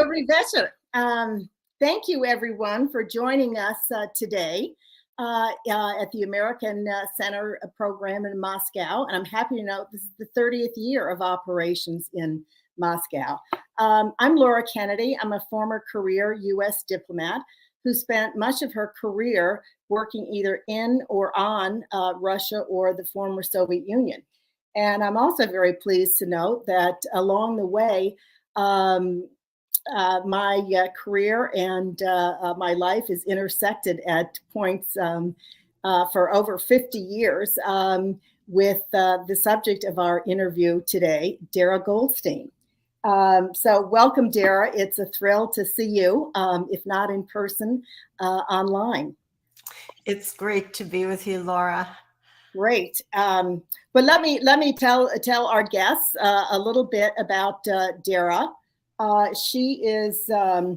Dobry večer. Thank you, everyone, for joining us today at the American Center Program in Moscow. And I'm happy to note this is the 30th year of operations in Moscow. I'm Laura Kennedy. I'm a former career U.S. diplomat who spent much of her career working either in or on Russia or the former Soviet Union. And I'm also very pleased to note that along the way, my career and my life is intersected at points for over 50 years with the subject of our interview today, Darra Goldstein. So welcome, Darra. It's a thrill to see you, if not in person, online. It's great to be with you, Laura. Great. But let me tell our guests a little bit about Darra. She is the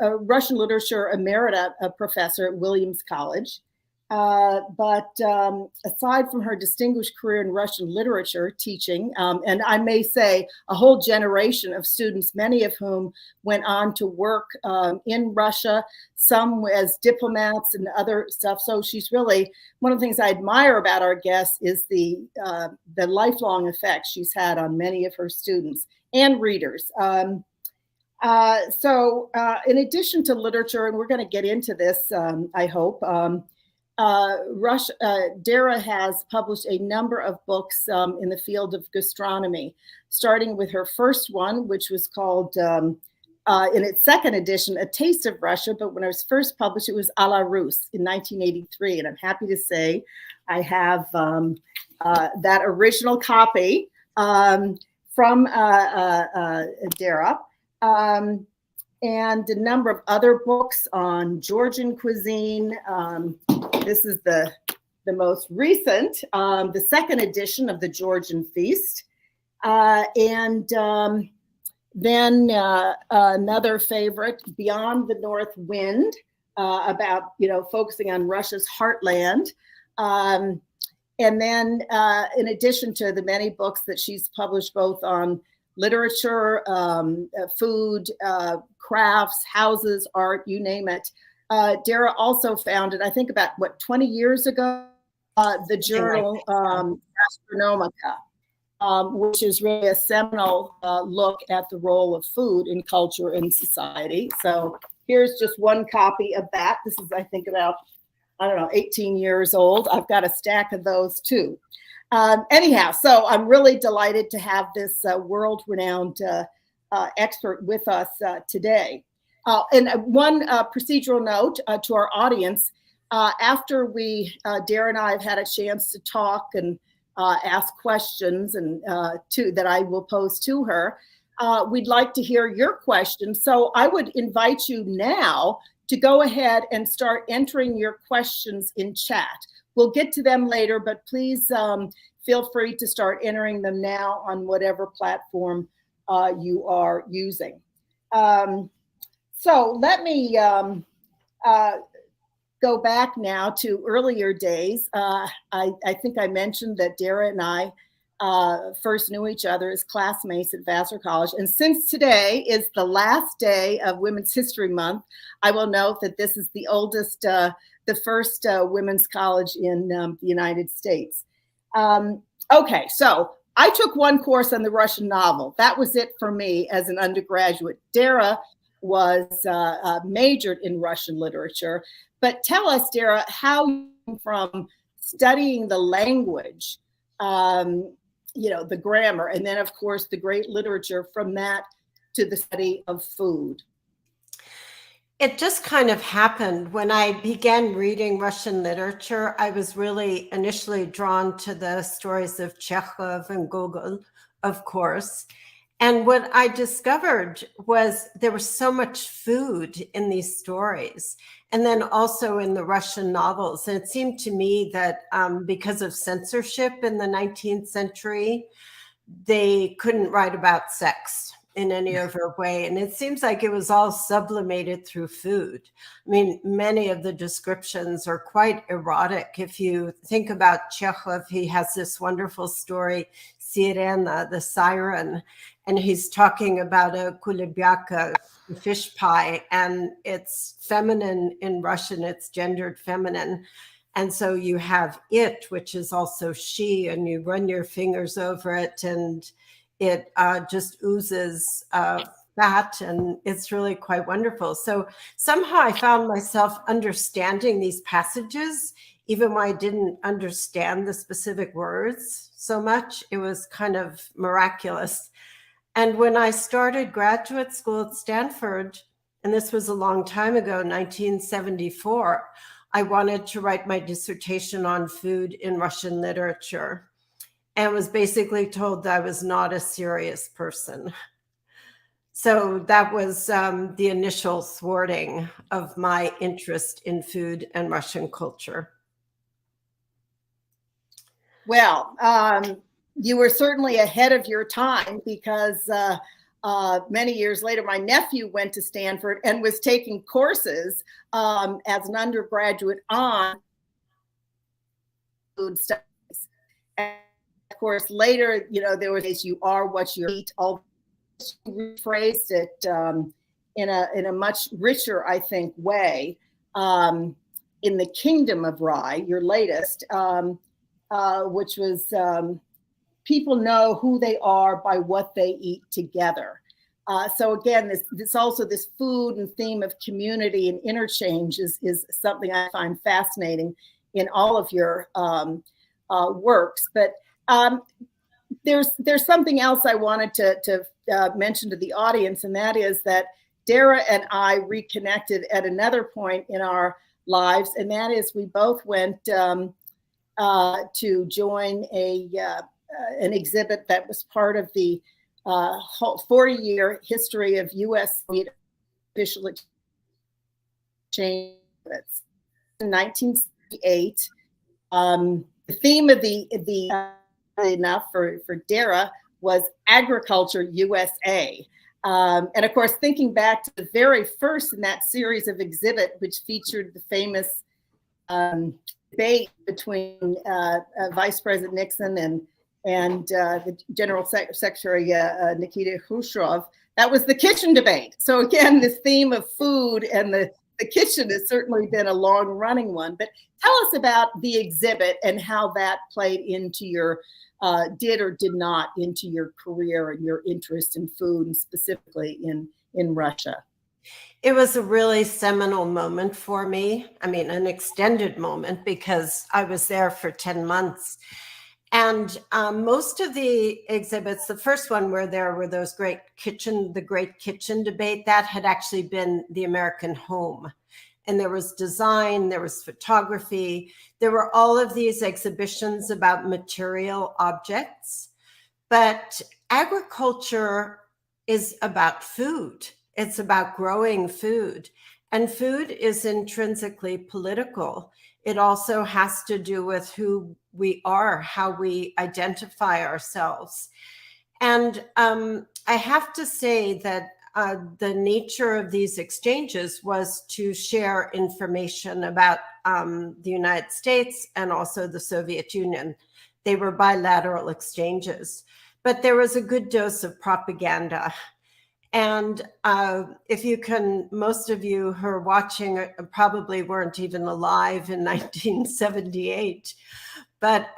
Russian literature Emerita professor at Williams College. But aside from her distinguished career in Russian literature teaching, and I may say a whole generation of students, many of whom went on to work in Russia, some as diplomats and other stuff. So she's really, one of the things I admire about our guest is the lifelong effect she's had on many of her students and readers. So in addition to literature, and we're going to get into this, I hope, Darra has published a number of books in the field of gastronomy, starting with her first one, which was called, in its second edition, A Taste of Russia. But when it was first published, it was À la Russe in 1983. And I'm happy to say I have that original copy from Darra. And a number of other books on Georgian cuisine. This is the most recent, the second edition of the Georgian Feast. And then another favorite, Beyond the North Wind, about, focusing on Russia's heartland. And then in addition to the many books that she's published both on literature, food, crafts, houses, art, you name it. Darra also founded, I think about 20 years ago, the journal Gastronomica, which is really a seminal look at the role of food in culture and society. So here's just one copy of that. This is, I think, about, 18 years old. I've got a stack of those too. Anyhow, so I'm really delighted to have this world-renowned expert with us today. And one procedural note to our audience, after Darra and I have had a chance to talk and ask questions and that I will pose to her, we'd like to hear your questions. So I would invite you now to go ahead and start entering your questions in chat. We'll get to them later, but please feel free to start entering them now on whatever platform you are using. So let me go back now to earlier days. I think I mentioned that Darra and I first knew each other as classmates at Vassar College. And since today is the last day of Women's History Month, I will note that this is the oldest, the first women's college in the United States. Okay, so I took one course on the Russian novel. That was it for me as an undergraduate. Darra was majored in Russian literature. But tell us, Darra, how you went from studying the language, the grammar, and then, of course, the great literature, from that to the study of food. It just kind of happened. When I began reading Russian literature, I was really initially drawn to the stories of Chekhov and Gogol, of course. And what I discovered was there was so much food in these stories, and then also in the Russian novels. And it seemed to me that because of censorship in the 19th century, they couldn't write about sex in any other way. And it seems like it was all sublimated through food. I mean, many of the descriptions are quite erotic. If you think about Chekhov, he has this wonderful story, sirena, the siren, and he's talking about a kulebyaka, the fish pie, and it's feminine in Russian, it's gendered feminine. And so you have it, which is also she, and you run your fingers over it, and it just oozes fat, and it's really quite wonderful. So somehow I found myself understanding these passages, even when I didn't understand the specific words so much. It was kind of miraculous. And when I started graduate school at Stanford, and this was a long time ago, 1974, I wanted to write my dissertation on food in Russian literature, and was basically told that I was not a serious person. So that was the initial thwarting of my interest in food and Russian culture. Well, you were certainly ahead of your time, because many years later, my nephew went to Stanford and was taking courses as an undergraduate on food studies. And of course, later, you know, there was "you are what you eat." All rephrased it in a much richer, I think, way. In The Kingdom of Rye, your latest, which was people know who they are by what they eat together. So again, this food and theme of community and interchange is something I find fascinating in all of your works. But there's something else I wanted to mention to the audience, and that is that Darra and I reconnected at another point in our lives, and that is we both went to join an exhibit that was part of the 40-year history of U.S. official exchange in 1968. The theme of the enough for Darra was Agriculture USA. And of course, thinking back to the very first in that series of exhibit, which featured the famous debate between Vice President Nixon and the General Secretary Nikita Khrushchev, that was the kitchen debate. So again, this theme of food and the kitchen has certainly been a long-running one. But tell us about the exhibit and how that played into your did or did not into your career and your interest in food, and specifically in Russia. It was a really seminal moment for me. I mean, an extended moment, because I was there for 10 months. And most of the exhibits, the first one where there were those the great kitchen debate, that had actually been the American home. And there was design, there was photography, there were all of these exhibitions about material objects. But agriculture is about food. It's about growing food. And food is intrinsically political. It also has to do with who we are, how we identify ourselves. And I have to say that the nature of these exchanges was to share information about the United States and also the Soviet Union. They were bilateral exchanges, but there was a good dose of propaganda. And if you can, most of you who are watching probably weren't even alive in 1978, but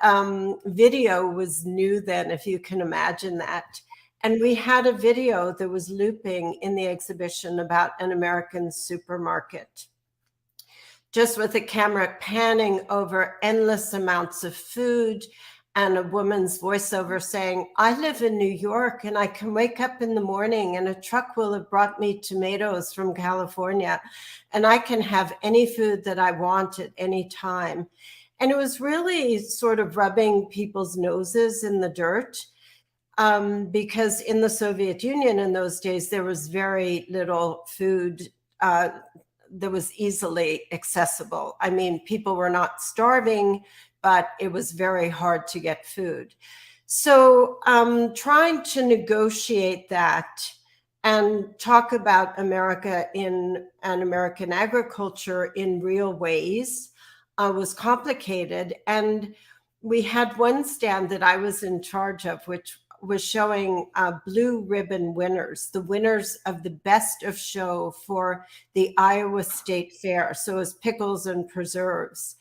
video was new then, if you can imagine that. And we had a video that was looping in the exhibition about an American supermarket, just with the camera panning over endless amounts of food, and a woman's voiceover saying, "I live in New York and I can wake up in the morning and a truck will have brought me tomatoes from California, and I can have any food that I want at any time." And it was really sort of rubbing people's noses in the dirt, because in the Soviet Union in those days, there was very little food that was easily accessible. I mean, people were not starving, but it was very hard to get food. So trying to negotiate that and talk about America and American agriculture in real ways was complicated. And we had one stand that I was in charge of, which was showing blue ribbon winners, the winners of the best of show for the Iowa State Fair. So it was pickles and preserves.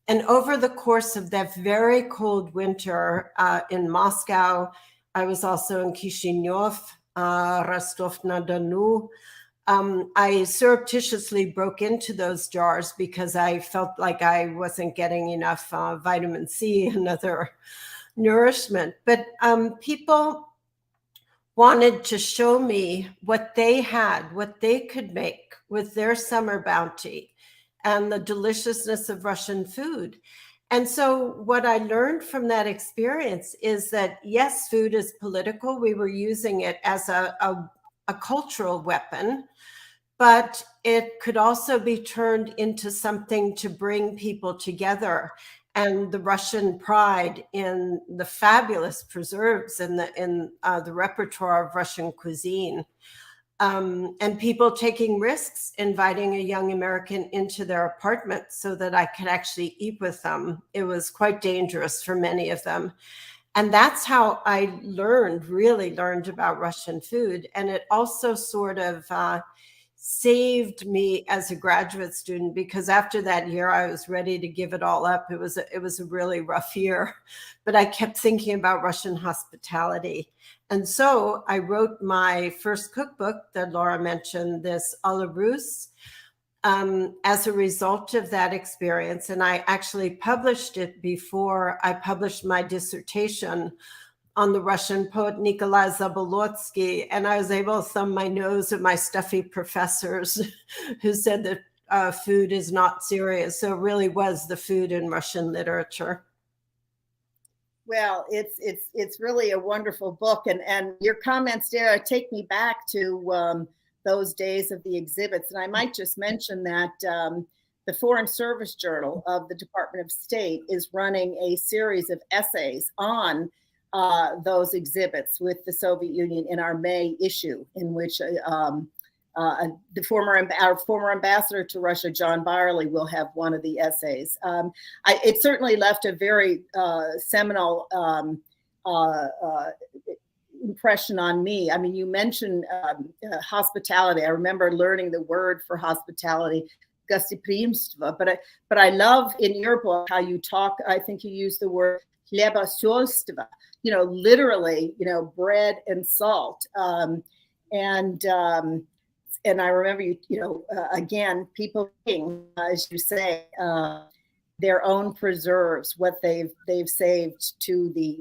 And over the course of that very cold winter in Moscow, I was also in Kishinev, Rostov-na-Donu. I surreptitiously broke into those jars because I felt like I wasn't getting enough vitamin C and other nourishment. But people wanted to show me what they had, what they could make with their summer bounty and the deliciousness of Russian food. And so what I learned from that experience is that, yes, food is political. We were using it as a cultural weapon, but it could also be turned into something to bring people together. And the Russian pride in the fabulous preserves in the repertoire of Russian cuisine, and people taking risks, inviting a young American into their apartment so that I could actually eat with them. It was quite dangerous for many of them. And that's how I really learned about Russian food. And it also sort of saved me as a graduate student, because after that year, I was ready to give it all up. It was a really rough year, but I kept thinking about Russian hospitality. And so I wrote my first cookbook that Laura mentioned, this A la Russe, as a result of that experience. And I actually published it before I published my dissertation on the Russian poet Nikolai Zabolotsky. And I was able to thumb my nose at my stuffy professors who said that food is not serious. So it really was the food in Russian literature. Well, it's really a wonderful book, and your comments, Darra, take me back to those days of the exhibits. And I might just mention that the Foreign Service Journal of the Department of State is running a series of essays on those exhibits with the Soviet Union in our May issue, in which our former ambassador to Russia, John Byerly, will have one of the essays. It certainly left a very seminal impression on me. I mean, you mentioned hospitality. I remember learning the word for hospitality, gosteprimstvo, but I love in your book how you talk, I think you use the word хлебосольство, literally, bread and salt. And I remember again, people eating, as you say, their own preserves, what they've saved to the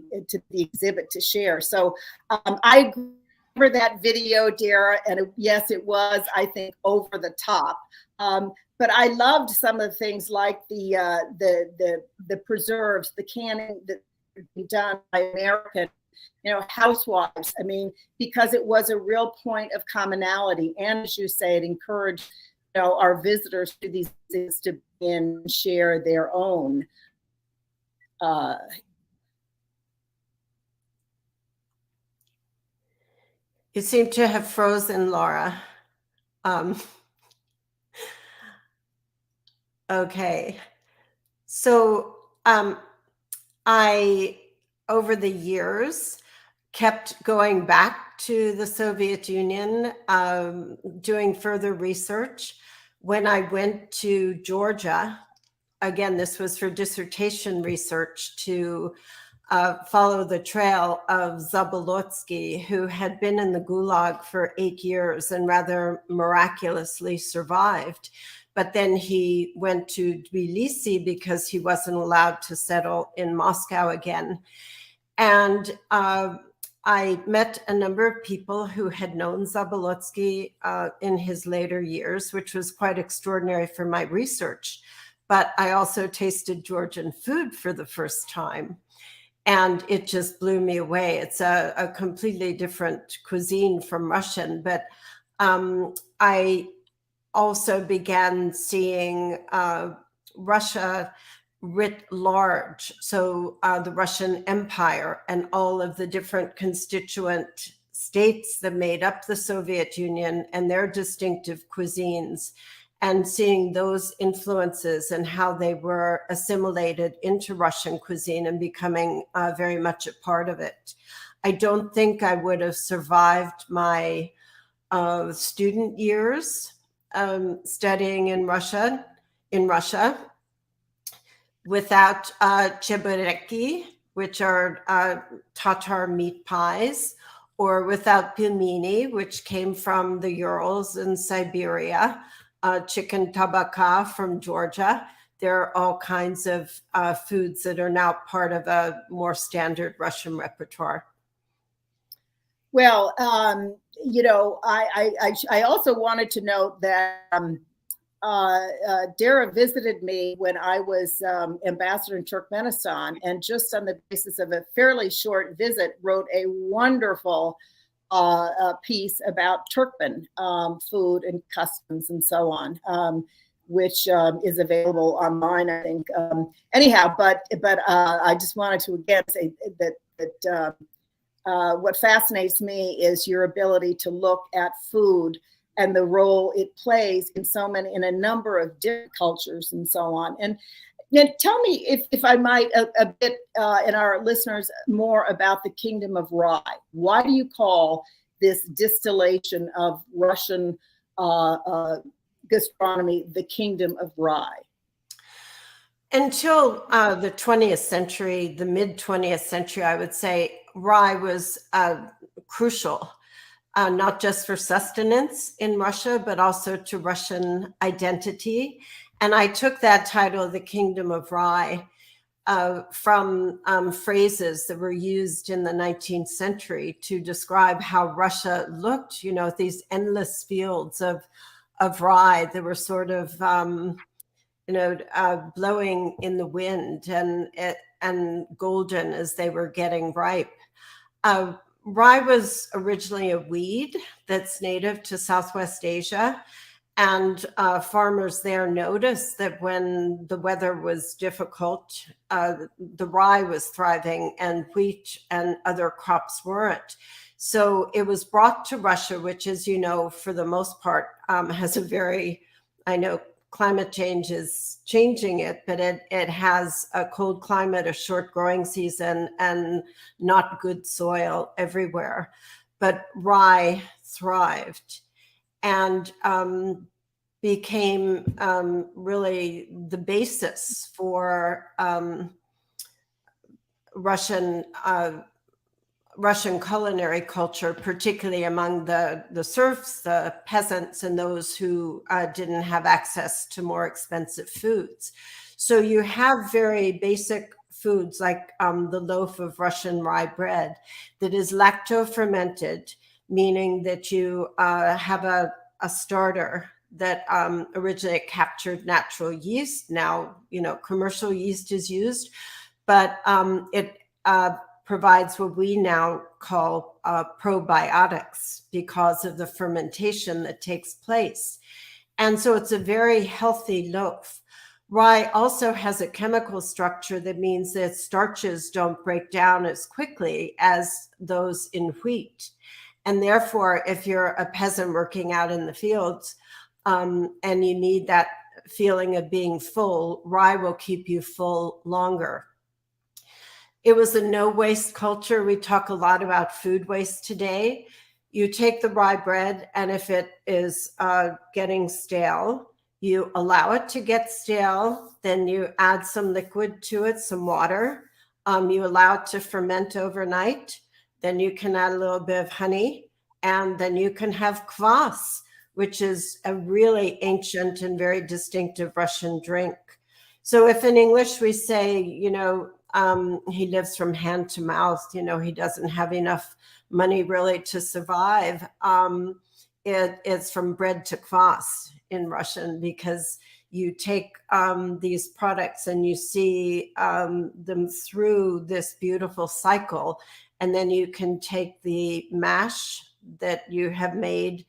exhibit to share. So I remember that video, Darra, and yes, it was, I think, over the top. But I loved some of the things like the preserves, the canning that done by American housewives. I mean, because it was a real point of commonality. And as you say, it encouraged, our visitors to these things to share their own. You seem to have frozen, Laura. Okay. So I, over the years, kept going back to the Soviet Union, doing further research. When I went to Georgia, again, this was for dissertation research, to follow the trail of Zabolotsky, who had been in the Gulag for 8 years and rather miraculously survived. But then he went to Tbilisi because he wasn't allowed to settle in Moscow again. And I met a number of people who had known Zabolotsky in his later years, which was quite extraordinary for my research. But I also tasted Georgian food for the first time, and it just blew me away. It's a completely different cuisine from Russian, but I also began seeing Russia writ large. So the Russian Empire and all of the different constituent states that made up the Soviet Union and their distinctive cuisines, and seeing those influences and how they were assimilated into Russian cuisine and becoming very much a part of it. I don't think I would have survived my student years studying in Russia without chebureki, which are Tatar meat pies, or without pelmeni, which came from the Urals in Siberia, chicken tabaka from Georgia. There are all kinds of foods that are now part of a more standard Russian repertoire. Well, you know, I also wanted to note that Darra visited me when I was ambassador in Turkmenistan, and just on the basis of a fairly short visit, wrote a wonderful piece about Turkmen food and customs and so on, which is available online, I think. Anyhow, but I just wanted to again say that what fascinates me is your ability to look at food and the role it plays in a number of different cultures and so on. And tell me, if I might, a bit, and our listeners, more about the Kingdom of Rye. Why do you call this distillation of Russian gastronomy the Kingdom of Rye? Until the 20th century, the mid-20th century, I would say, rye was crucial. Not just for sustenance in Russia, but also to Russian identity. And I took that title, The Kingdom of Rye, from phrases that were used in the 19th century to describe how Russia looked, you know, these endless fields of rye that were sort of, blowing in the wind and golden as they were getting ripe. Rye was originally a weed that's native to Southwest Asia, and farmers there noticed that when the weather was difficult, the rye was thriving and wheat and other crops weren't. So it was brought to Russia, which, as you know, for the most part, has a very, I know climate change is changing it, but it has a cold climate, a short growing season, and not good soil everywhere. But rye thrived and became really the basis for Russian culinary culture, particularly among the serfs, the peasants, and those who didn't have access to more expensive foods. So you have very basic foods like the loaf of Russian rye bread that is lacto-fermented, meaning that you have a starter that originally captured natural yeast. Now, you know, commercial yeast is used, but it provides what we now call probiotics because of the fermentation that takes place. And so it's a very healthy loaf. Rye also has a chemical structure that means that starches don't break down as quickly as those in wheat. And therefore, if you're a peasant working out in the fields and you need that feeling of being full, rye will keep you full longer. It was a no-waste culture. We talk a lot about food waste today. You take the rye bread, and if it is getting stale, you allow it to get stale. Then you add some liquid to it, some water. You allow it to ferment overnight. Then you can add a little bit of honey, and then you can have kvass, which is a really ancient and very distinctive Russian drink. So if in English we say, you know, he lives from hand to mouth, you know, he doesn't have enough money really to survive. It's from bread to kvass in Russian, because you take these products and you see them through this beautiful cycle, and then you can take the mash that you have made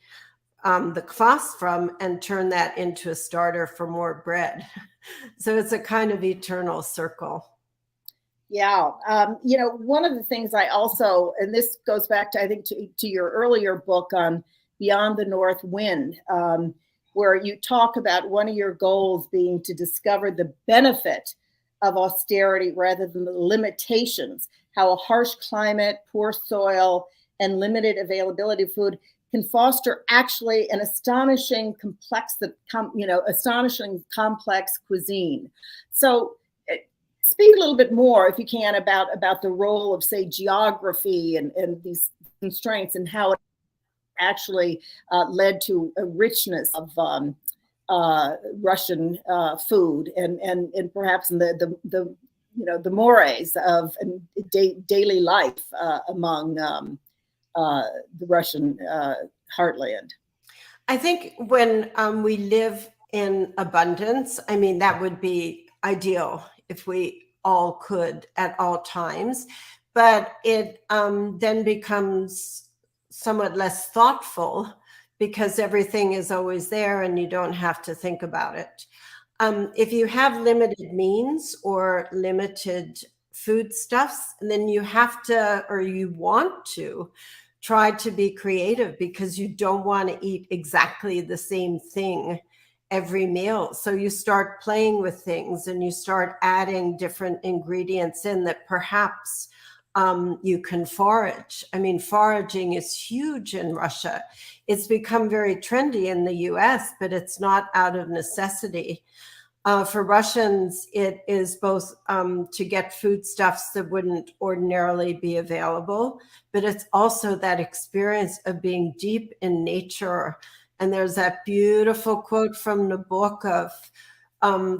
the kvass from and turn that into a starter for more bread. So it's a kind of eternal circle. Yeah. You know, one of the things I also, and this goes back to, I think, to your earlier book on Beyond the North Wind, where you talk about one of your goals being to discover the benefit of austerity rather than the limitations, how a harsh climate, poor soil, and limited availability of food can foster actually an astonishing complex cuisine. So speak a little bit more, if you can, about the role of, say, geography and these constraints and how it actually led to a richness of Russian food and perhaps in the mores of daily life among the Russian heartland. I think when we live in abundance, I mean, that would be ideal if we all could at all times, but it then becomes somewhat less thoughtful because everything is always there and you don't have to think about it. If you have limited means or limited foodstuffs, then you have to, or you want to, try to be creative because you don't want to eat exactly the same thing every meal. So you start playing with things and you start adding different ingredients in that perhaps you can forage. I mean, foraging is huge in Russia. It's become very trendy in the US, but it's not out of necessity. For Russians, it is both to get foodstuffs that wouldn't ordinarily be available, but it's also that experience of being deep in nature. And there's that beautiful quote from Nabokov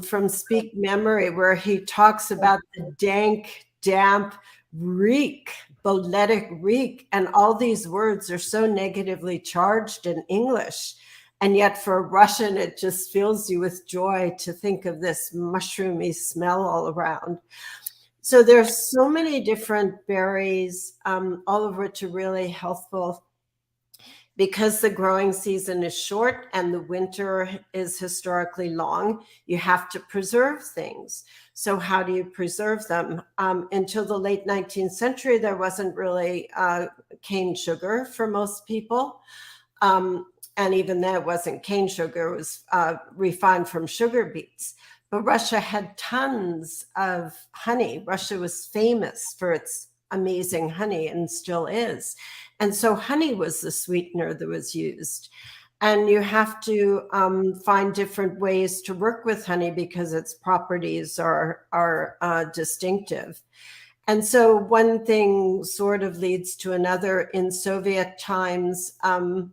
from Speak Memory, where he talks about the dank, damp reek, boletic reek. And all these words are so negatively charged in English. And yet for a Russian, it just fills you with joy to think of this mushroomy smell all around. So there's so many different berries, all of which are really healthful. Because the growing season is short and the winter is historically long, you have to preserve things. So how do you preserve them? Until the late 19th century, there wasn't really cane sugar for most people. And even then it wasn't cane sugar, it was refined from sugar beets. But Russia had tons of honey. Russia was famous for its amazing honey and still is. And so honey was the sweetener that was used. And you have to find different ways to work with honey because its properties are distinctive. And so one thing sort of leads to another. In Soviet times, when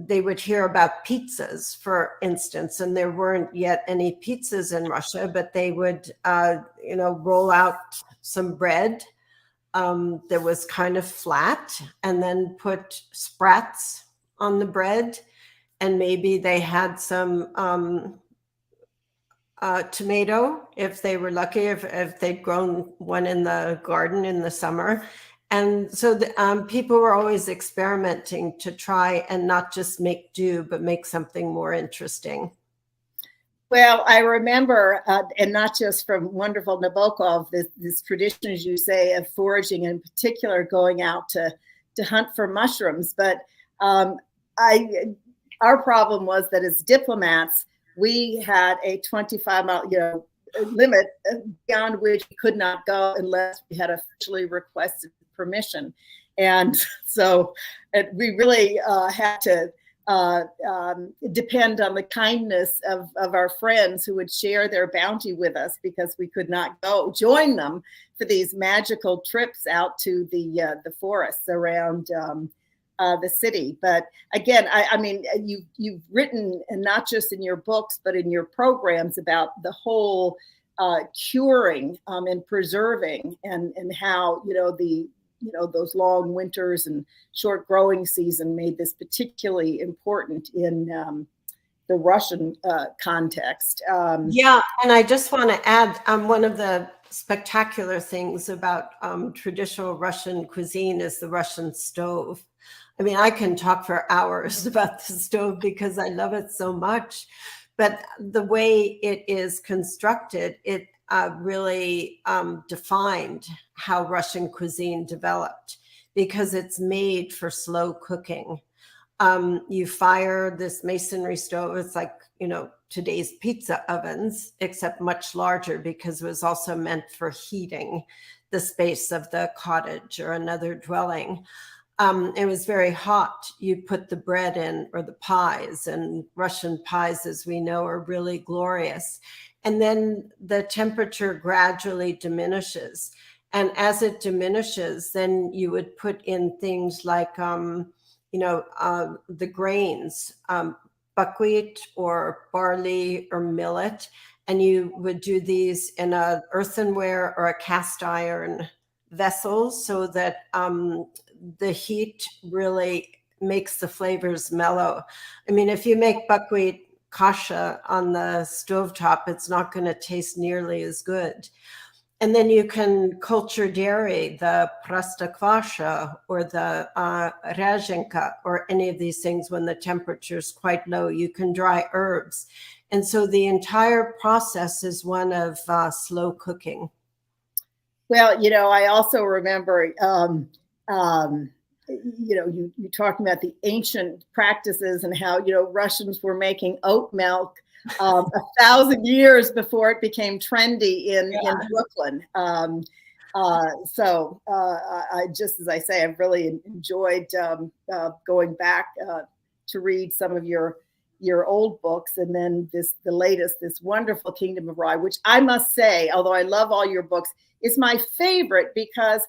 they would hear about pizzas, for instance, and there weren't yet any pizzas in Russia, but they would, roll out some bread that was kind of flat and then put sprats on the bread. And maybe they had some tomato, if they were lucky, if they'd grown one in the garden in the summer. And so people were always experimenting to try and not just make do, but make something more interesting. Well, I remember, and not just from wonderful Nabokov, this tradition, as you say, of foraging, in particular going out to hunt for mushrooms. But our problem was that as diplomats, we had a 25-mile limit beyond which we could not go unless we had officially requested permission. And so we really had to depend on the kindness of our friends who would share their bounty with us, because we could not go join them for these magical trips out to the forests around the city. But again, I mean, you've written, and not just in your books, but in your programs, about the whole curing and preserving, and how those long winters and short growing season made this particularly important in the Russian context. Yeah, and I just want to add, one of the spectacular things about traditional Russian cuisine is the Russian stove. I mean, I can talk for hours about the stove because I love it so much, but the way it is constructed, it really defined how Russian cuisine developed, because it's made for slow cooking. You fire this masonry stove. It's like, today's pizza ovens, except much larger, because it was also meant for heating the space of the cottage or another dwelling. It was very hot. You put the bread in, or the pies, and Russian pies, as we know, are really glorious. And then the temperature gradually diminishes. And as it diminishes, then you would put in things like, the grains, buckwheat or barley or millet, and you would do these in a earthenware or a cast iron vessel, so that the heat really makes the flavors mellow. I mean, if you make buckwheat kasha on the stovetop, it's not going to taste nearly as good. And then you can culture dairy, the prostokvasha or the rязенka, or any of these things when the temperature is quite low. You can dry herbs. And so the entire process is one of slow cooking. Well, I also remember, you talking about the ancient practices and how, Russians were making oat milk 1,000 years before it became trendy in Brooklyn. So I just, as I say, I've really enjoyed going back to read some of your old books, and then the latest, this wonderful Kingdom of Rye, which I must say, although I love all your books, is my favorite, because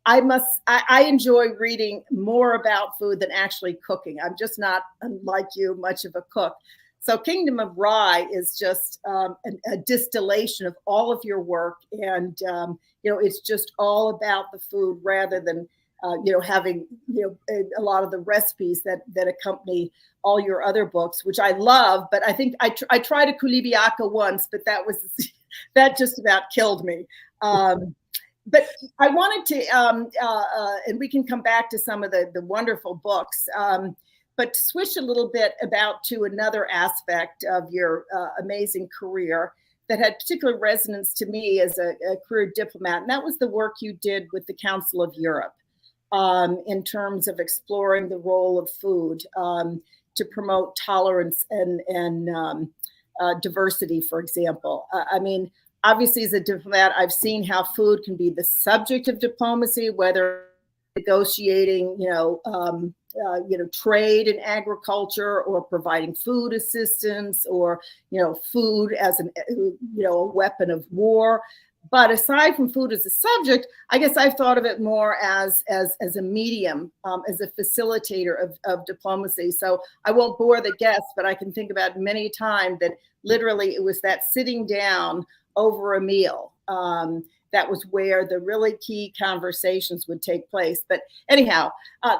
I enjoy reading more about food than actually cooking. I'm just not, like you, much of a cook. So Kingdom of Rye is just a distillation of all of your work. And, it's just all about the food, rather than, having, a lot of the recipes that accompany all your other books, which I love. But I think I tried a kulibiaka once, but that just about killed me. But I wanted to, and we can come back to some of the wonderful books, but to switch a little bit to another aspect of your amazing career that had particular resonance to me as a career diplomat, and that was the work you did with the Council of Europe in terms of exploring the role of food to promote tolerance and diversity, for example. I mean, obviously, as a diplomat, I've seen how food can be the subject of diplomacy, whether negotiating, trade and agriculture, or providing food assistance, or, food as a weapon of war. But aside from food as a subject, I guess I've thought of it more as a medium, as a facilitator of diplomacy. So I won't bore the guests, but I can think about many times that literally it was that sitting down over a meal. That was where the really key conversations would take place. But anyhow,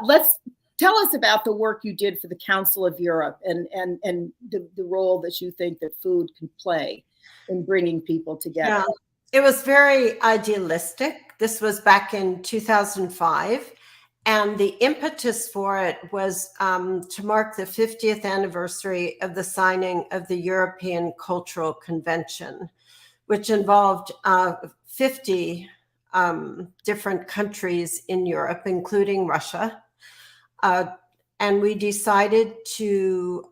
let's tell us about the work you did for the Council of Europe and the role that you think that food can play in bringing people together. Yeah, it was very idealistic. This was back in 2005. And the impetus for it was to mark the 50th anniversary of the signing of the European Cultural Convention, which involved 50 different countries in Europe, including Russia. And we decided to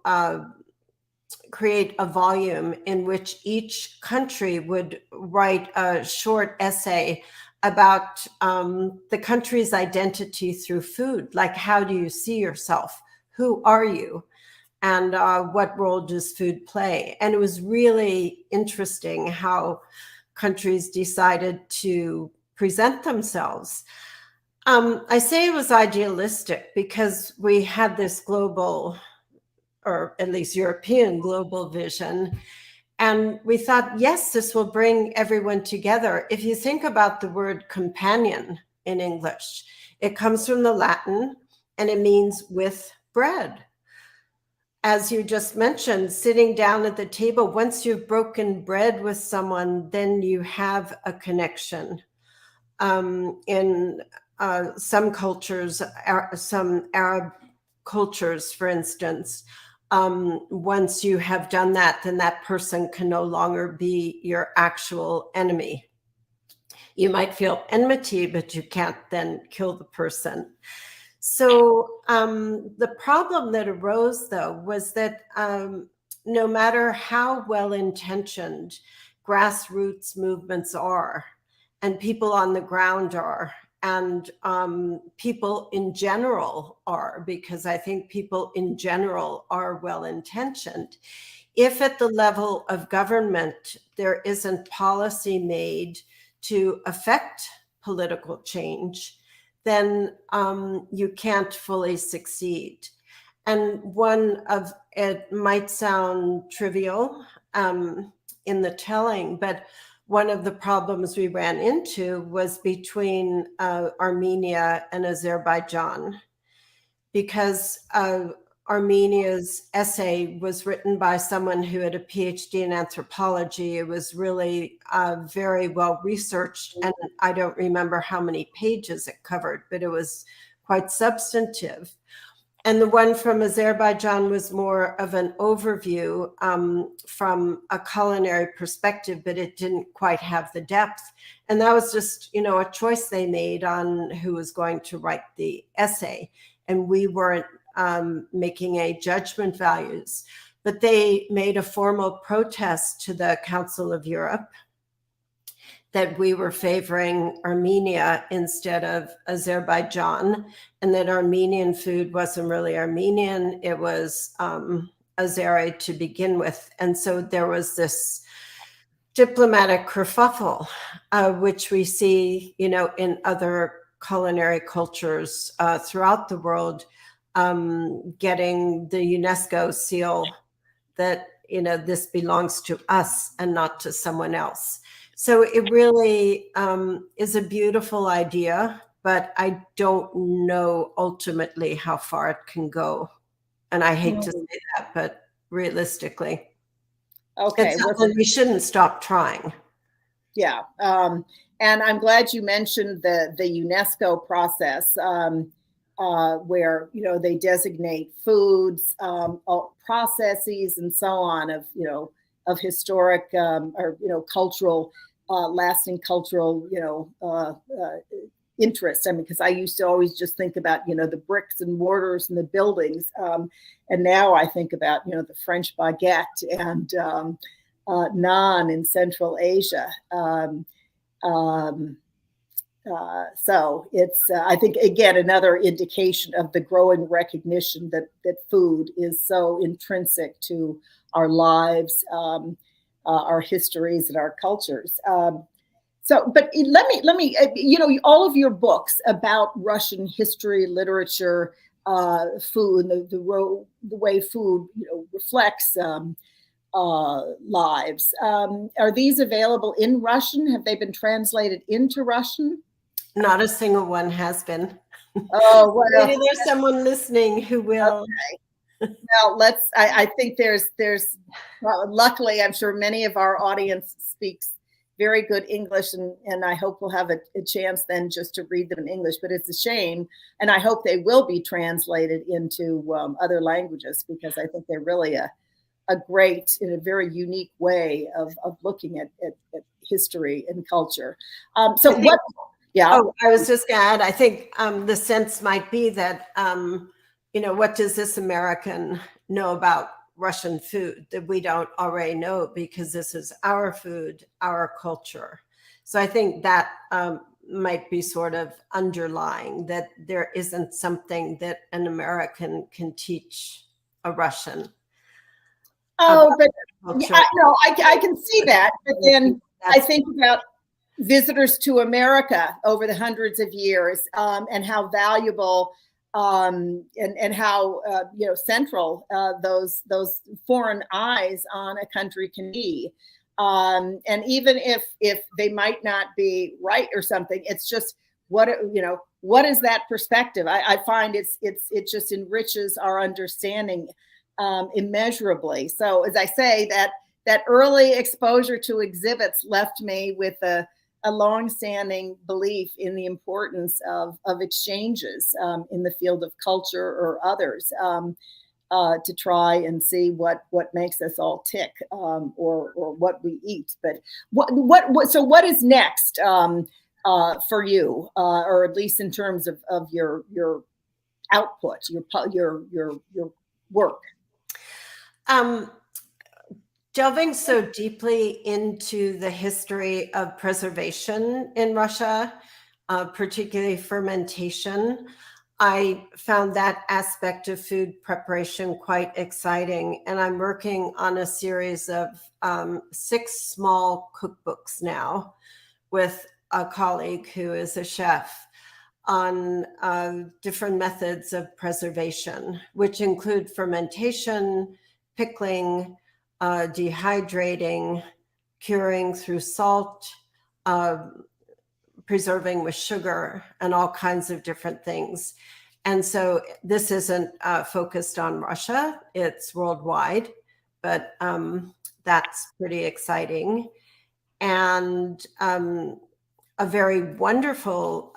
create a volume in which each country would write a short essay about the country's identity through food. Like, how do you see yourself? Who are you? And what role does food play? And it was really interesting how countries decided to present themselves. I say it was idealistic because we had this global, or at least European global vision. And we thought, yes, this will bring everyone together. If you think about the word companion in English, it comes from the Latin and it means with bread. As you just mentioned, sitting down at the table, once you've broken bread with someone, then you have a connection. In some cultures, some Arab cultures, for instance, once you have done that, then that person can no longer be your actual enemy. You might feel enmity, but you can't then kill the person. So the problem that arose, though, was that no matter how well-intentioned grassroots movements are, and people on the ground are, and people in general are, because I think people in general are well-intentioned, if at the level of government there isn't policy made to affect political change, then you can't fully succeed. And it might sound trivial in the telling, but one of the problems we ran into was between Armenia and Azerbaijan, because Armenia's essay was written by someone who had a PhD in anthropology. It was really very well researched, and I don't remember how many pages it covered, but it was quite substantive. And the one from Azerbaijan was more of an overview from a culinary perspective, but it didn't quite have the depth. And that was just, a choice they made on who was going to write the essay. And we weren't making a judgment values, but they made a formal protest to the Council of Europe that we were favoring Armenia instead of Azerbaijan, and that Armenian food wasn't really Armenian, it was Azeri to begin with. And so there was this diplomatic kerfuffle, which we see, in other culinary cultures throughout the world, getting the UNESCO seal that, this belongs to us and not to someone else. So it really is a beautiful idea, but I don't know ultimately how far it can go. And I hate to say that, but realistically, okay, we shouldn't stop trying. Yeah, and I'm glad you mentioned the UNESCO process, where they designate foods, processes, and so on of historic or cultural, lasting cultural interest. I mean, because I used to always just think about the bricks and mortars and the buildings, and now I think about the French baguette and naan in Central Asia. So it's, I think, again, another indication of the growing recognition that food is so intrinsic to our lives, our histories, and our cultures. But let me, all of your books about Russian history, literature, food, the way food, reflects lives. Are these available in Russian? Have they been translated into Russian? Not a single one has been. Oh, well, maybe there's someone listening who will. Okay. Well, I think there's luckily, I'm sure many of our audience speaks very good English, and I hope we'll have a chance then just to read them in English, but it's a shame. And I hope they will be translated into other languages, because I think they're really a great, in a very unique way of looking at history and culture. Yeah. Oh, I was just going to add, I think the sense might be that, what does this American know about Russian food that we don't already know, because this is our food, our culture. So I think that might be sort of underlying, that there isn't something that an American can teach a Russian. Oh, but I can see that. But then I think about visitors to America over the hundreds of years, and how valuable and how central those foreign eyes on a country can be. And even if they might not be right or something, it's just what is that perspective? I find it just enriches our understanding immeasurably. So as I say, that early exposure to exhibits left me with a long-standing belief in the importance of exchanges in the field of culture or others, to try and see what makes us all tick, or what we eat. But what is next for you, or at least in terms of your output, your work? Delving so deeply into the history of preservation in Russia, particularly fermentation, I found that aspect of food preparation quite exciting. And I'm working on a series of 6 small cookbooks now with a colleague who is a chef on different methods of preservation, which include fermentation, pickling, dehydrating, curing through salt, preserving with sugar, and all kinds of different things. And so this isn't focused on Russia, it's worldwide, but that's pretty exciting. And a very wonderful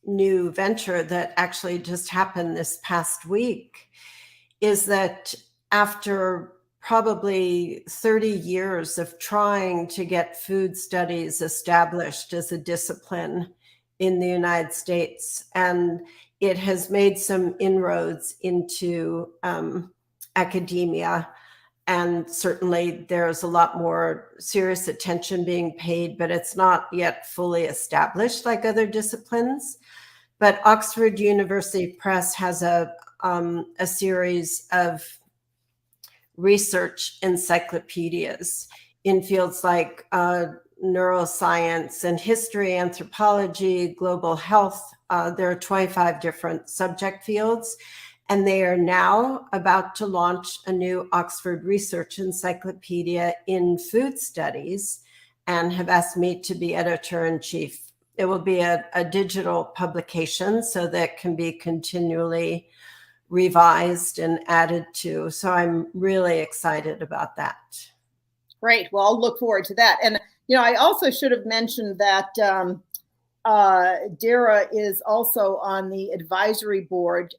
new venture that actually just happened this past week is that after probably 30 years of trying to get food studies established as a discipline in the United States, and it has made some inroads into academia. And certainly there's a lot more serious attention being paid, but it's not yet fully established like other disciplines. But Oxford University Press has a series of research encyclopedias in fields like neuroscience and history, anthropology, global health. There are 25 different subject fields, and they are now about to launch a new Oxford Research Encyclopedia in food studies and have asked me to be editor-in-chief. It will be a digital publication so that can be continually revised and added to. So I'm really excited about that. Great. Well, I'll look forward to that. And, I also should have mentioned that Darra is also on the advisory board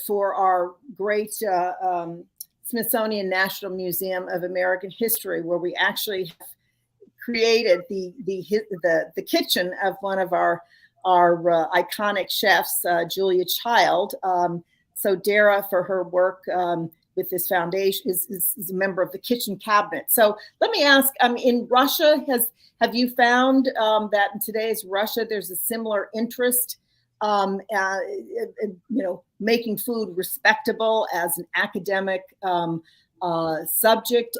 for our great Smithsonian National Museum of American History, where we actually have created the kitchen of one of our iconic chefs, Julia Child. So Darra, for her work with this foundation, is a member of the kitchen cabinet. So let me ask, in Russia, have you found that in today's Russia, there's a similar interest, making food respectable as an academic subject?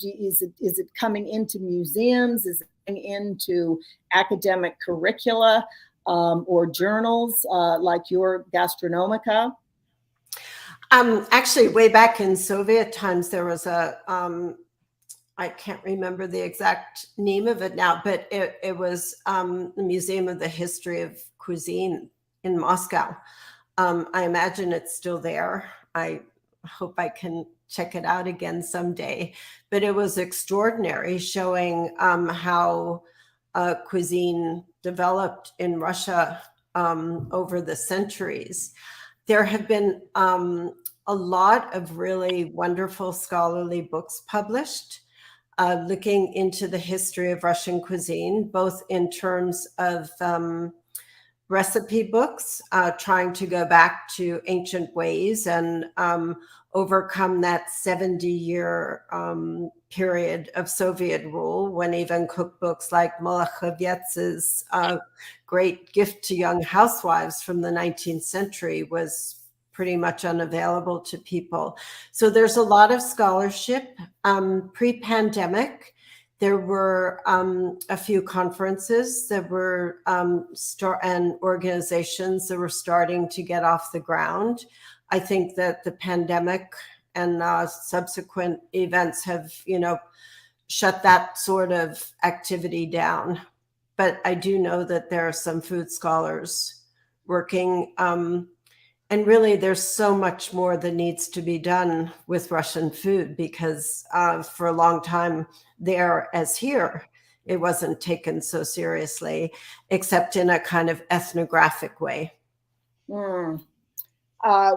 Is it coming into museums? Is it coming into academic curricula or journals like your Gastronomica? Actually, way back in Soviet times, there was I can't remember the exact name of it now, but it was the Museum of the History of Cuisine in Moscow. I imagine it's still there. I hope I can check it out again someday. But it was extraordinary, showing how cuisine developed in Russia over the centuries. There have been a lot of really wonderful scholarly books published looking into the history of Russian cuisine, both in terms of recipe books, trying to go back to ancient ways and overcome that 70-year period of Soviet rule, when even cookbooks like Molokhovets's Great Gift to Young Housewives from the 19th century was pretty much unavailable to people. So there's a lot of scholarship. Pre-pandemic, there were a few conferences that were and organizations that were starting to get off the ground. I think that the pandemic and subsequent events have, shut that sort of activity down. But I do know that there are some food scholars working. And really, there's so much more that needs to be done with Russian food, because for a long time there, as here, it wasn't taken so seriously, except in a kind of ethnographic way. I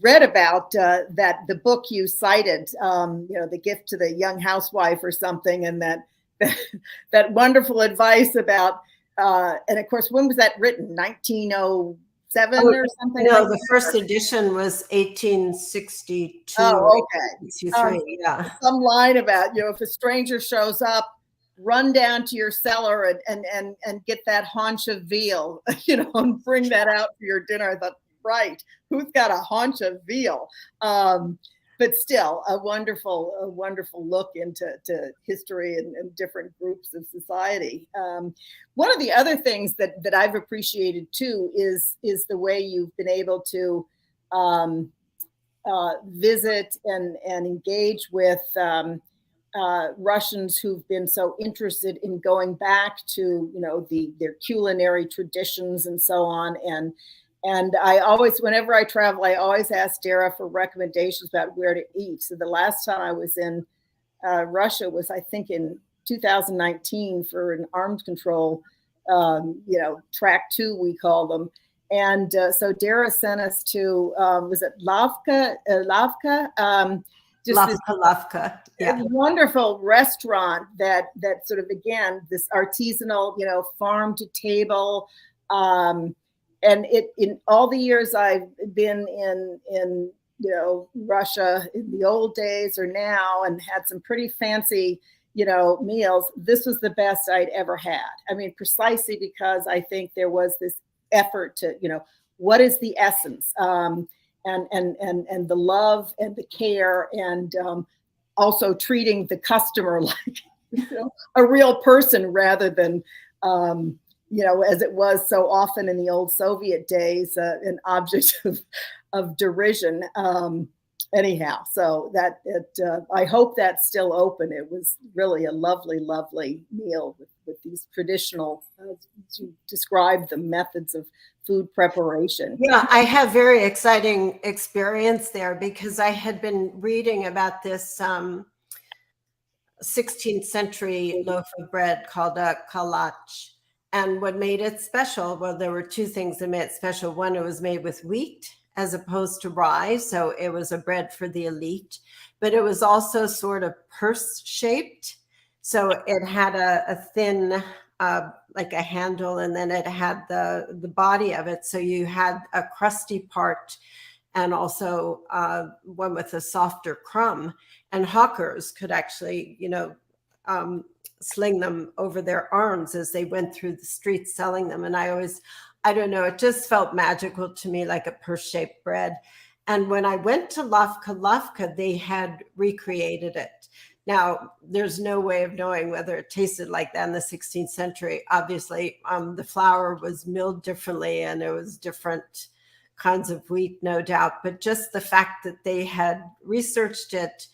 read about that the book you cited, The Gift to the Young Housewife or something, and that wonderful advice about and of course, when was that written? 1907 or something? No, like the first edition was 1862. Oh, okay. Yeah. Some line about, if a stranger shows up, run down to your cellar and get that haunch of veal, and bring that out for your dinner. I thought, right, who's got a haunch of veal? But still, a wonderful look into history and different groups of society. One of the other things that I've appreciated too is the way you've been able to visit and engage with Russians who've been so interested in going back to their culinary traditions and so on. And I always, whenever I travel, I always ask Darra for recommendations about where to eat. So the last time I was in Russia was, I think, in 2019 for an arms control, track 2, we call them. And so Darra sent us to, was it Lavka? Lavka, yeah. A wonderful restaurant that sort of, again, this artisanal, farm to table. And in all the years I've been in Russia in the old days or now, and had some pretty fancy, meals, this was the best I'd ever had. I mean, precisely because I think there was this effort to, what is the essence? And the love and the care, and also treating the customer like a real person rather than as it was so often in the old Soviet days, an object of derision. Anyhow, so that I hope that's still open. It was really a lovely meal with these traditional, as you described, the methods of food preparation. Yeah, I have very exciting experience there, because I had been reading about this 16th century loaf of bread called a kalach. And what made it special, well, there were two things that made it special. One, it was made with wheat as opposed to rye. So it was a bread for the elite, but it was also sort of purse shaped. So it had a thin, like a handle, and then it had the body of it. So you had a crusty part and also one with a softer crumb. And hawkers could actually, sling them over their arms as they went through the streets selling them. And I don't know, it just felt magical to me, like a purse-shaped bread. And when I went to Lavka, they had recreated it. Now, there's no way of knowing whether it tasted like that in the 16th century. Obviously, the flour was milled differently, and it was different kinds of wheat, no doubt. But just the fact that they had researched it,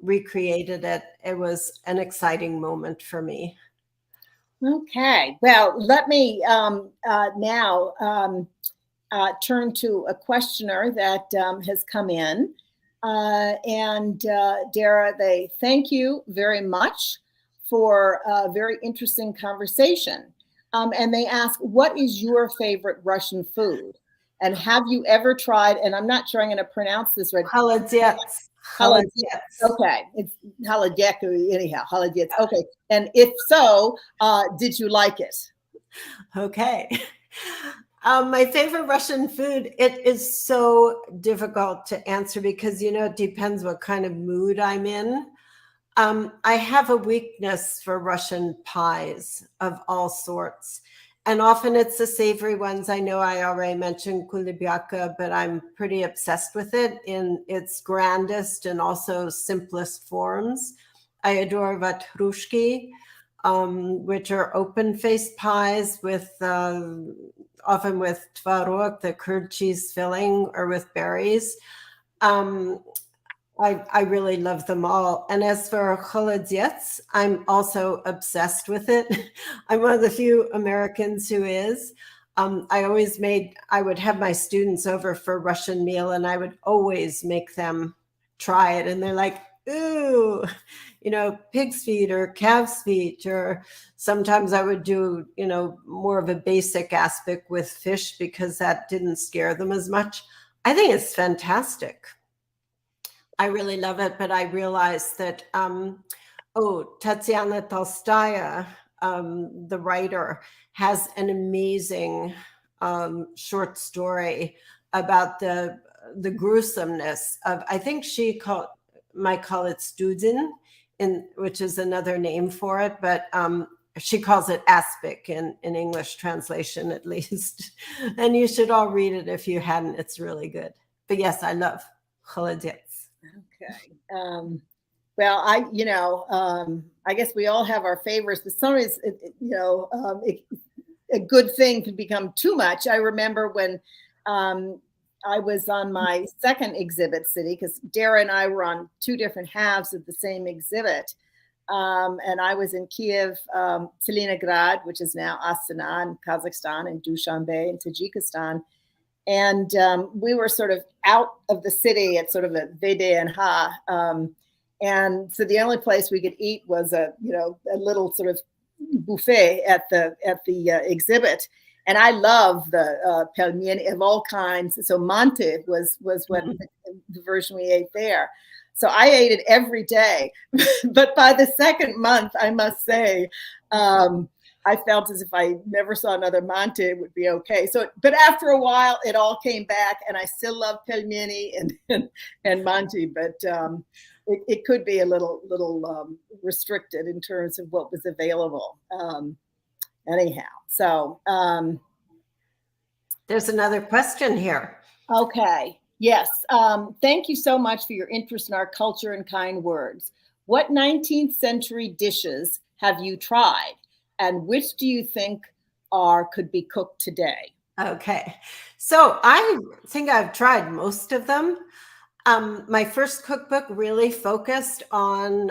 recreated it, it was an exciting moment for me. Okay, well, let me now turn to a questioner that has come in. And Darra, they thank you very much for a very interesting conversation. And they ask, what is your favorite Russian food? And have you ever tried, and I'm not sure I'm going to pronounce this right. Холодец. Okay, it's haladeku anyhow. Haladeku. Okay, and if so, did you like it? Okay. My favorite Russian food, it is so difficult to answer because, it depends what kind of mood I'm in. I have a weakness for Russian pies of all sorts. And often it's the savory ones. I know I already mentioned kulibyaka, but I'm pretty obsessed with it in its grandest and also simplest forms. I adore vatrushki, which are open-faced pies with often with tvarog, the curd cheese filling, or with berries. I really love them all. And as for холодец, I'm also obsessed with it. I'm one of the few Americans who is. I would have my students over for Russian meal, and I would always make them try it. And they're like, ooh, pig's feet or calf's feet, or sometimes I would do, more of a basic aspect with fish because that didn't scare them as much. I think it's fantastic. I really love it, but I realized that, Tatiana Tolstoya, the writer, has an amazing short story about the gruesomeness of, I think she might call it studin, which is another name for it, but she calls it aspic in English translation, at least. And you should all read it if you hadn't. It's really good. But yes, I love холодец. Okay. Well, I guess we all have our favorites, but sometimes, a good thing can become too much. I remember when I was on my second exhibit city, because Darra and I were on two different halves of the same exhibit. And I was in Kiev, Tselinograd, which is now Astana in Kazakhstan, and Dushanbe in Tajikistan. And we were sort of out of the city at sort of a VDNH. And so the only place we could eat was a little sort of buffet at the exhibit. And I love the pelmeni of all kinds. So mante was what the version we ate there. So I ate it every day. But by the second month, I must say, I felt as if I never saw another mante, it would be okay. So, but after a while, it all came back, and I still love pelmeni and mante, but it could be a little restricted in terms of what was available. Anyhow, so there's another question here. Okay. Yes. Thank you so much for your interest in our culture and kind words. What 19th century dishes have you tried, and which do you think could be cooked today? Okay. So I think I've tried most of them. My first cookbook really focused on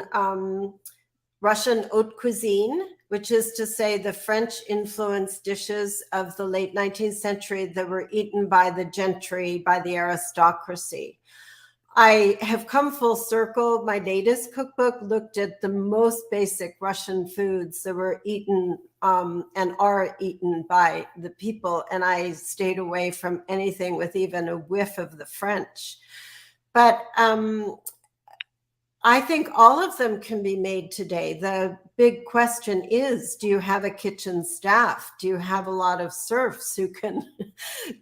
Russian haute cuisine, which is to say the French-influenced dishes of the late 19th century that were eaten by the gentry, by the aristocracy. I have come full circle. My latest cookbook looked at the most basic Russian foods that were eaten and are eaten by the people, and I stayed away from anything with even a whiff of the French. But I think all of them can be made today. The big question is, do you have a kitchen staff? Do you have a lot of serfs who can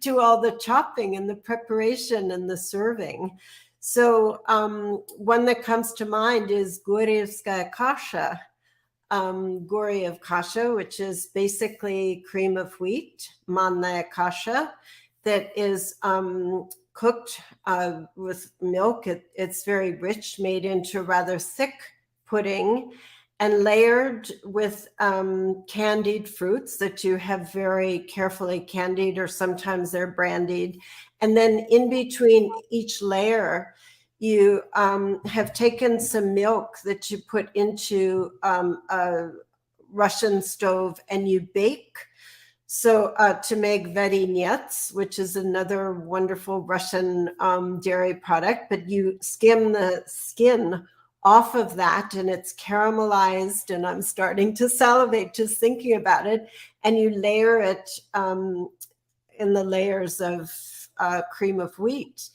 do all the chopping and the preparation and the serving? So one that comes to mind is Goryevskaya kasha, Goryev kasha, which is basically cream of wheat, mannaya kasha, that is cooked with milk. It's very rich, made into rather thick pudding, and layered with candied fruits that you have very carefully candied, or sometimes they're brandied. And then in between each layer, you have taken some milk that you put into a Russian stove and you bake. So to make varenets, which is another wonderful Russian dairy product, but you skim the skin off of that and it's caramelized, and I'm starting to salivate just thinking about it, and you layer it in the layers of cream of wheat.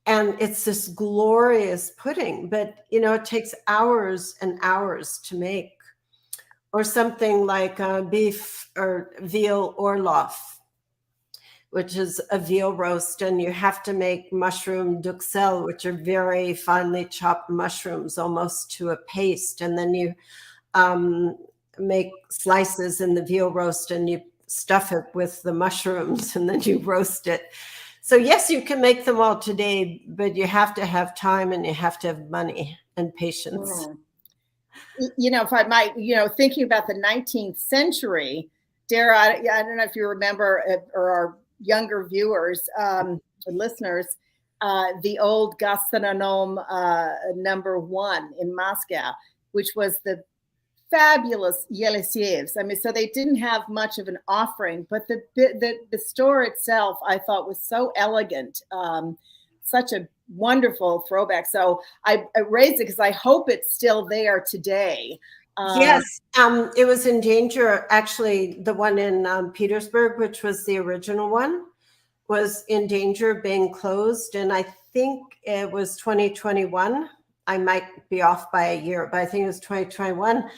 And it's this glorious pudding, but it takes hours and hours to make. Or something like beef or veal orloff, which is a veal roast, and you have to make mushroom duxelles, which are very finely chopped mushrooms, almost to a paste. And then you make slices in the veal roast and you stuff it with the mushrooms and then you roast it. So yes, you can make them all today, but you have to have time and you have to have money and patience. Mm. If I might, thinking about the 19th century, Darra, I don't know if you remember, or our younger viewers and listeners, the old Gastronomica #1 in Moscow, which was the fabulous Yeliseevs. I mean, so they didn't have much of an offering, but the store itself, I thought, was so elegant, such a wonderful throwback. So I raised it because I hope it's still there today. Yes, it was in danger. Actually, the one in Petersburg, which was the original one, was in danger of being closed. And I think it was 2021 I might be off by a year, but I think it was 2021.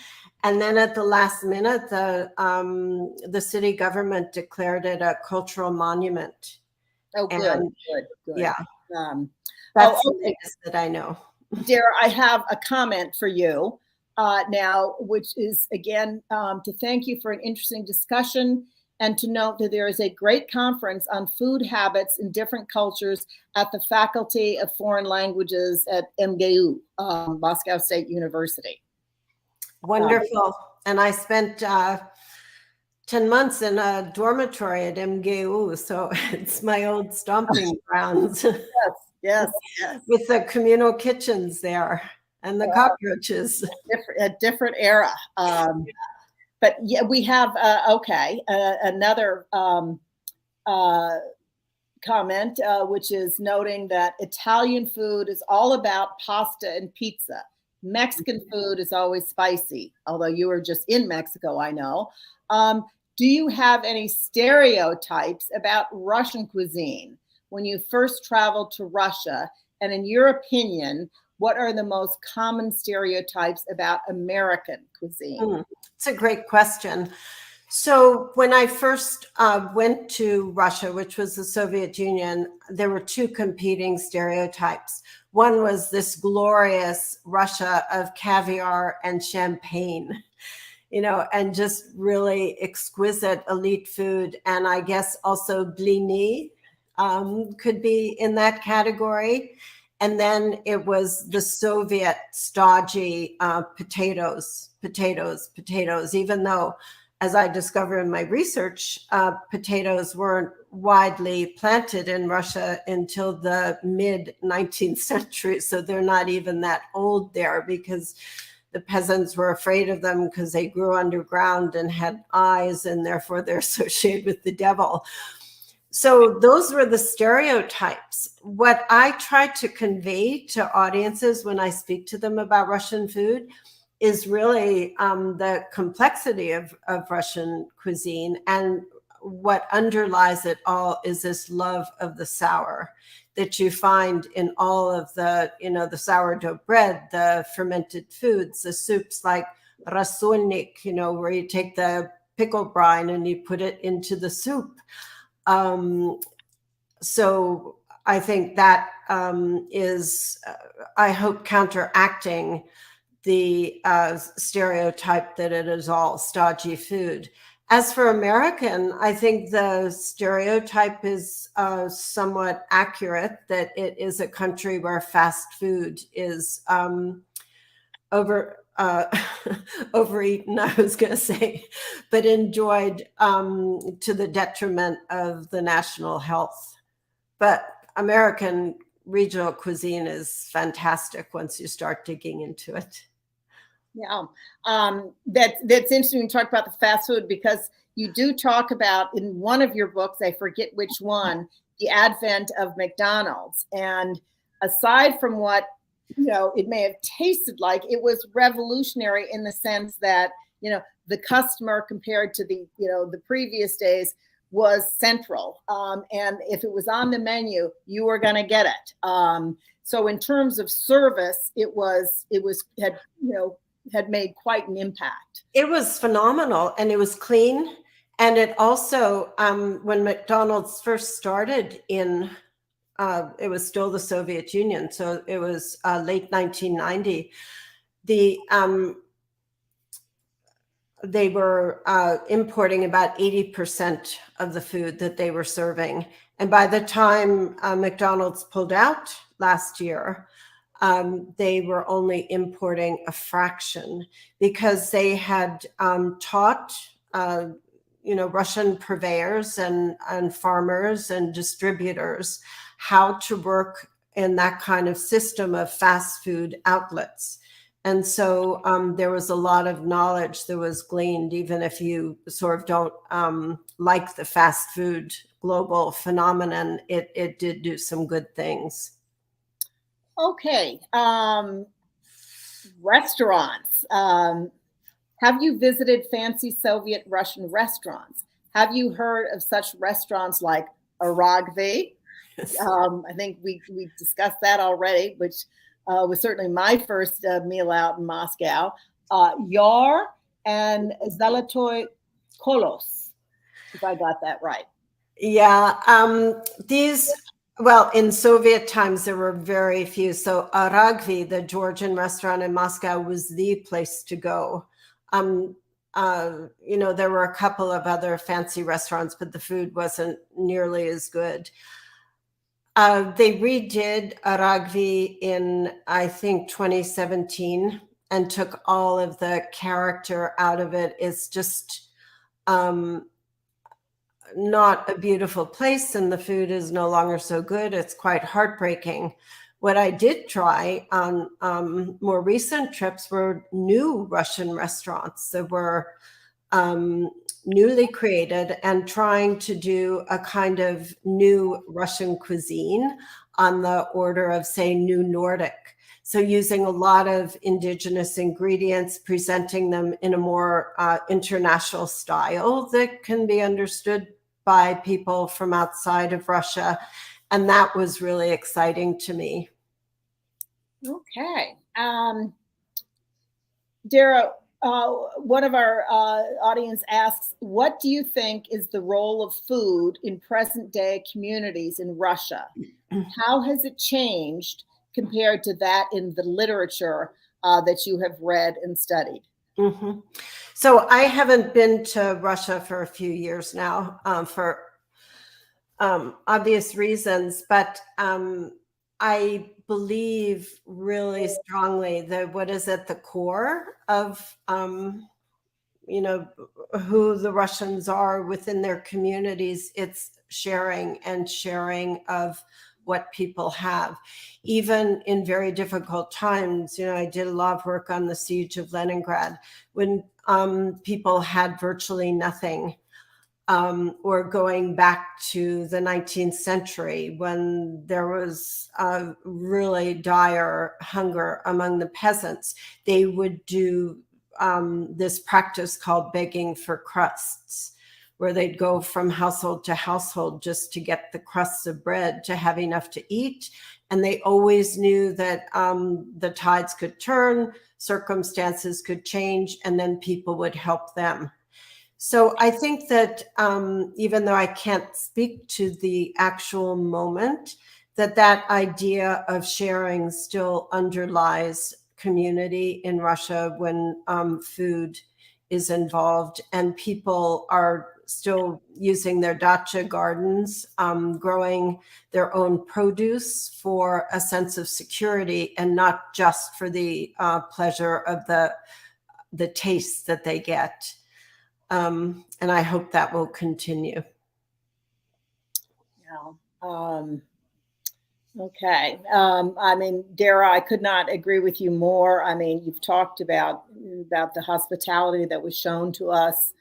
And then at the last minute, the city government declared it a cultural monument. Oh, good, And good. yeah, okay. that's the latest that I know. Darra, I have a comment for you now, which is, again, to thank you for an interesting discussion and to note that there is a great conference on food habits in different cultures at the Faculty of Foreign Languages at MGU, Moscow State University. Wonderful. And I spent 10 months in a dormitory at MGU, so it's my old stomping grounds. Yes. With the communal kitchens there and the cockroaches. A different era. But yeah, we have, another comment, which is noting that Italian food is all about pasta and pizza. Mexican food is always spicy, although you were just in Mexico, I know. Do you have any stereotypes about Russian cuisine when you first traveled to Russia? And in your opinion, what are the most common stereotypes about American cuisine? It's a great question. So when I first went to Russia, which was the Soviet Union, there were two competing stereotypes. One was this glorious Russia of caviar and champagne, and just really exquisite elite food. And I guess also blini could be in that category. And then it was the Soviet stodgy potatoes, even though, as I discovered in my research, potatoes weren't widely planted in Russia until the mid-19th century. So they're not even that old there, because the peasants were afraid of them because they grew underground and had eyes, and therefore they're associated with the devil. So those were the stereotypes. What I try to convey to audiences when I speak to them about Russian food is really the complexity of Russian cuisine, and what underlies it all is this love of the sour that you find in all of the, the sourdough bread, the fermented foods, the soups like rasolnik, where you take the pickle brine and you put it into the soup. So I think that is, I hope, counteracting the stereotype that it is all stodgy food. As for American, I think the stereotype is somewhat accurate, that it is a country where fast food is overeaten, I was going to say, but enjoyed to the detriment of the national health. But American regional cuisine is fantastic once you start digging into it. Yeah, that's interesting to talk about the fast food, because you do talk about, in one of your books, I forget which one, the advent of McDonald's. And aside from what it may have tasted like, it was revolutionary in the sense that the customer, compared to the previous days, was central. And if it was on the menu, you were going to get it. So in terms of service, it had made quite an impact. It was phenomenal, and it was clean. And it also, when McDonald's first started in, it was still the Soviet Union, so it was late 1990, they were importing about 80% of the food that they were serving. And by the time McDonald's pulled out last year, they were only importing a fraction, because they had taught Russian purveyors and farmers and distributors how to work in that kind of system of fast food outlets. And so there was a lot of knowledge that was gleaned, even if you sort of don't like the fast food global phenomenon, it did do some good things. Okay. Restaurants. Have you visited fancy Soviet Russian restaurants? Have you heard of such restaurants like Aragvi? I think we discussed that already, which was certainly my first meal out in Moscow. Yar and Zolotoy Kolos, if I got that right. Yeah, well, in Soviet times, there were very few. So Aragvi, the Georgian restaurant in Moscow, was the place to go. There were a couple of other fancy restaurants, but the food wasn't nearly as good. They redid Aragvi in, I think, 2017 and took all of the character out of it. It's just not a beautiful place, and the food is no longer so good. It's quite heartbreaking. What I did try on more recent trips were new Russian restaurants that were newly created and trying to do a kind of new Russian cuisine on the order of, say, New Nordic. So using a lot of indigenous ingredients, presenting them in a more international style that can be understood by people from outside of Russia. And that was really exciting to me. Okay. Darra, one of our audience asks, what do you think is the role of food in present day communities in Russia? How has it changed compared to that in the literature that you have read and studied? Mm-hmm. So I haven't been to Russia for a few years now for obvious reasons, but I believe really strongly that what is at the core of who the Russians are within their communities, it's sharing of what people have. Even in very difficult times, I did a lot of work on the siege of Leningrad when people had virtually nothing, or going back to the 19th century when there was a really dire hunger among the peasants. They would do this practice called begging for crusts, where they'd go from household to household just to get the crusts of bread to have enough to eat. And they always knew that the tides could turn, circumstances could change, and then people would help them. So I think that even though I can't speak to the actual moment, that idea of sharing still underlies community in Russia when food is involved, and people are still using their dacha gardens, growing their own produce for a sense of security and not just for the pleasure of the taste that they get. And I hope that will continue. Yeah. Okay. I mean, Darra, I could not agree with you more. I mean, you've talked about the hospitality that was shown to us,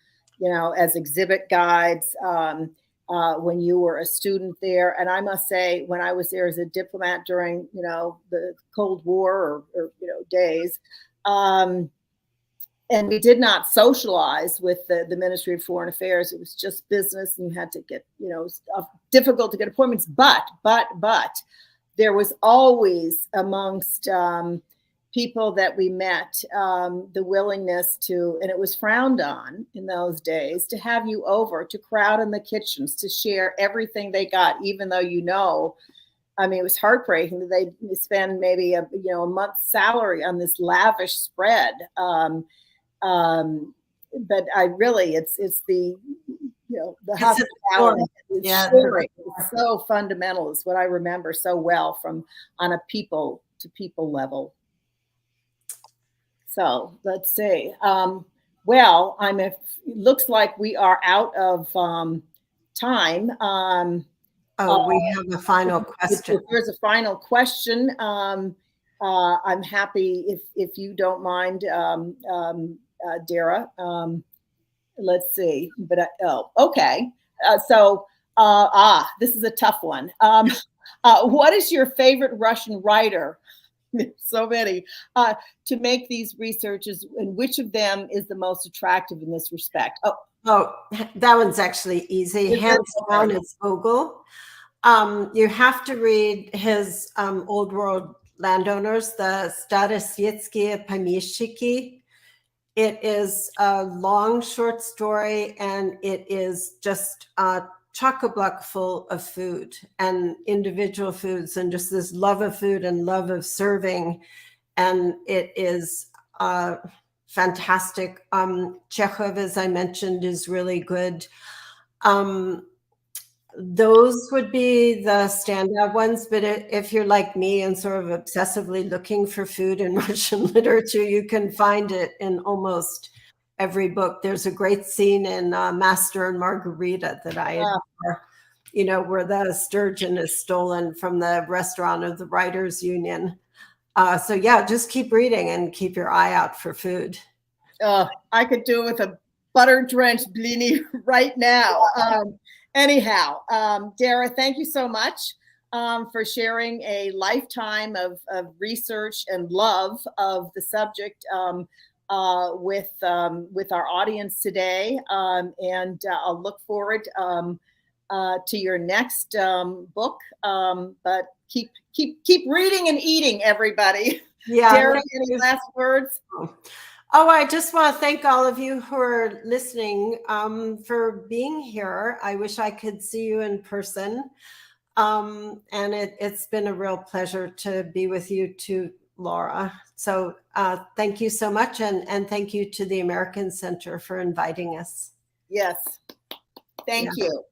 as exhibit guides when you were a student there. And I must say, when I was there as a diplomat during, the Cold War or days, and we did not socialize with the Ministry of Foreign Affairs. It was just business, and you had to get, difficult to get appointments. But there was always amongst people that we met the willingness to, and it was frowned on in those days, to have you over, to crowd in the kitchens, to share everything they got, even though I mean, it was heartbreaking that they spend maybe a month's salary on this lavish spread. But I really, it's the, the hospitality, sharing. It's so fundamental. Is what I remember so well on a people to people level. So let's see. Well, it looks like we are out of time. We have a final question. If there's a final question, I'm happy if you don't mind, Darra. Let's see. But okay. This is a tough one. What is your favorite Russian writer? So many to make these researches, and which of them is the most attractive in this respect? Oh, that one's actually easy. Hands down, it's Gogol. You have to read his Old World landowners, the Starosyetskie Pomeshchiki. It is a long, short story, and it is just chock-a-block full of food and individual foods and just this love of food and love of serving. And it is fantastic. Chekhov, as I mentioned, is really good. Those would be the standout ones, but if you're like me and sort of obsessively looking for food in Russian literature, you can find it in almost every book. There's a great scene in Master and Margarita that I adore, you know, where the sturgeon is stolen from the restaurant of the Writers Union. So yeah, just keep reading and keep your eye out for food. I could do it with a butter-drenched blini right now. Anyhow, Darra, thank you so much for sharing a lifetime of research and love of the subject with our audience today. And I'll look forward to your next book. But keep reading and eating, everybody. Yeah. Darra, any last words? Oh, I just want to thank all of you who are listening for being here. I wish I could see you in person. And it's been a real pleasure to be with you too, Laura. So thank you so much. And thank you to the American Center for inviting us. Yes. Thank you.